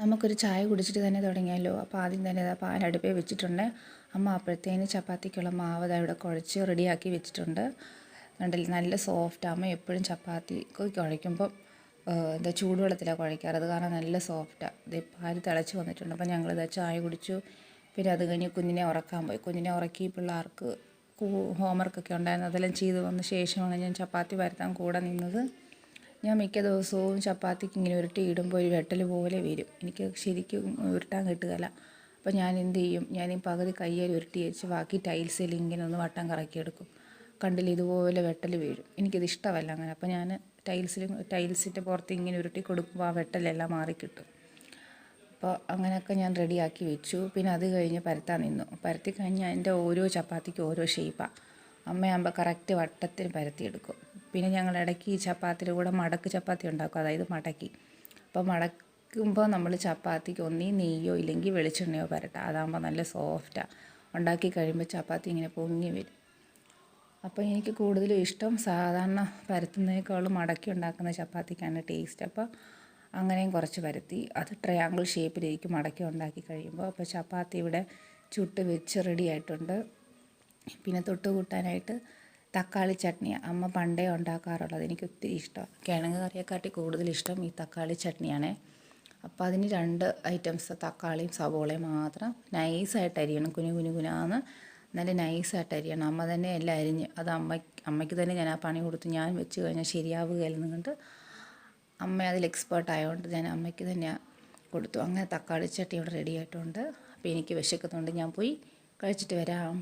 നമുക്കൊരു ചായ കുടിച്ചിട്ട് തന്നെ തുടങ്ങിയാലോ. അപ്പോൾ ആദ്യം തന്നെ പാൽ അടുപ്പിൽ വെച്ചിട്ടുണ്ട്. അമ്മ അപ്പോഴത്തേന് ചപ്പാത്തിക്കുള്ള മാവ് ഇവിടെ കുഴച്ച് റെഡിയാക്കി വെച്ചിട്ടുണ്ട്. കണ്ടില്ല, നല്ല സോഫ്റ്റ്. അമ്മ എപ്പോഴും ചപ്പാത്തി കുഴയ്ക്കുമ്പം ചൂടുവെള്ളത്തിലാണ് കുഴയ്ക്കാറ്. അത് കാരണം നല്ല സോഫ്റ്റാണ്. ഇത് പാൽ തിളച്ച് വന്നിട്ടുണ്ട്. അപ്പോൾ ഞങ്ങളിത് ചായ കുടിച്ചു. പിന്നെ അത് കഴിഞ്ഞ് കുഞ്ഞിനെ ഉറക്കാൻ പോയി. കുഞ്ഞിനെ ഉറക്കി പിള്ളേർക്ക് ഹോംവർക്കൊക്കെ ഉണ്ടായിരുന്നു. അതെല്ലാം ചെയ്ത് വന്ന ശേഷമാണ് ഞാൻ ചപ്പാത്തി പരത്താൻ കൂടെ നിന്നത്. ഞാൻ മിക്ക ദിവസവും ചപ്പാത്തിക്ക് ഇങ്ങനെ ഉരുട്ടി ഇടുമ്പോൾ ഒരു വെട്ടൽ പോലെ വരും. എനിക്ക് ശരിക്കും ഉരുട്ടാൻ കിട്ടുകയില്ല. അപ്പോൾ ഞാൻ എന്ത് ചെയ്യും, ഞാൻ ഈ പകുതി കയ്യിൽ ഉരുട്ടി വെച്ച് ബാക്കി ടൈൽസിൽ ഇങ്ങനെ ഒന്ന് വട്ടം കറക്കിയെടുക്കും. കണ്ടില്ല, ഇതുപോലെ വെട്ടൽ വീഴും. എനിക്കിത് ഇഷ്ടമല്ല അങ്ങനെ. അപ്പോൾ ഞാൻ ടൈൽസിൻ്റെ പുറത്ത് ഇങ്ങനെ ഉരുട്ടി കൊടുക്കുമ്പോൾ ആ വെട്ടലെല്ലാം മാറിക്കിട്ടും. അപ്പോൾ അങ്ങനെയൊക്കെ ഞാൻ റെഡിയാക്കി വെച്ചു. പിന്നെ അത് കഴിഞ്ഞ് പരത്താൻ നിന്നു. പരത്തി കഴിഞ്ഞാൽ എൻ്റെ ഓരോ ചപ്പാത്തിക്കും ഓരോ ഷേപ്പാണ്. അമ്മയാകുമ്പോൾ കറക്റ്റ് വട്ടത്തിന് പരത്തിയെടുക്കും. പിന്നെ ഞങ്ങൾ ഇടയ്ക്ക് ഈ ചപ്പാത്തിയുടെ കൂടെ മടക്ക് ചപ്പാത്തി ഉണ്ടാക്കും, അതായത് മടക്കി. അപ്പോൾ മടക്കുമ്പോൾ നമ്മൾ ചപ്പാത്തിക്ക് ഒന്നീ നെയ്യോ ഇല്ലെങ്കിൽ വെളിച്ചെണ്ണയോ പരട്ടാം. അതാകുമ്പോൾ നല്ല സോഫ്റ്റാണ്. ഉണ്ടാക്കി കഴിയുമ്പോൾ ചപ്പാത്തി ഇങ്ങനെ പൊങ്ങി വരും. അപ്പോൾ എനിക്ക് കൂടുതലും ഇഷ്ടം സാധാരണ പരത്തുന്നതിനേക്കാളും മടക്കി ഉണ്ടാക്കുന്ന ചപ്പാത്തിക്കാണ് ടേസ്റ്റ്. അപ്പോൾ അങ്ങനെയും കുറച്ച് പരത്തി അത് ട്രയാങ്കിൾ ഷേപ്പിലേക്ക് മടക്കി ഉണ്ടാക്കി കഴിയുമ്പോൾ അപ്പോൾ ചപ്പാത്തി ഇവിടെ ചുട്ട് വെച്ച് റെഡി ആയിട്ടുണ്ട്. പിന്നെ തൊട്ട് കൂട്ടാനായിട്ട് തക്കാളി ചട്നിയാണ് അമ്മ പണ്ടേ ഉണ്ടാക്കാറുള്ളത്. എനിക്ക് ഒത്തിരി ഇഷ്ടമാണ്. കിഴങ്ങ് കറിയെക്കാട്ടി കൂടുതൽ ഇഷ്ടം ഈ തക്കാളി ചട്നിയാണ്. അപ്പോൾ അതിന് 2 ഐറ്റംസ്, തക്കാളിയും സവോളയും മാത്രം നൈസായിട്ട് അരിയണം. കുനുകുനാന്ന് നല്ല നൈസായിട്ട് അരിയണം. അമ്മ തന്നെ എല്ലാം അരിഞ്ഞ് അത് അമ്മയ്ക്ക് തന്നെ ഞാൻ ആ പണി കൊടുത്തു. ഞാൻ വെച്ച് കഴിഞ്ഞാൽ ശരിയാവുകയില്ലെന്ന് കണ്ട് അമ്മ അതിൽ എക്സ്പേർട്ട് ആയതുകൊണ്ട് ഞാൻ അമ്മയ്ക്ക് തന്നെ കൊടുത്തു. അങ്ങനെ തക്കാളി ചട്നി ഇവിടെ റെഡി ആയിട്ടുണ്ട്. അപ്പോൾ എനിക്ക് വിശക്കുന്നുണ്ട്, ഞാൻ പോയി കഴിച്ചിട്ട് വരാം.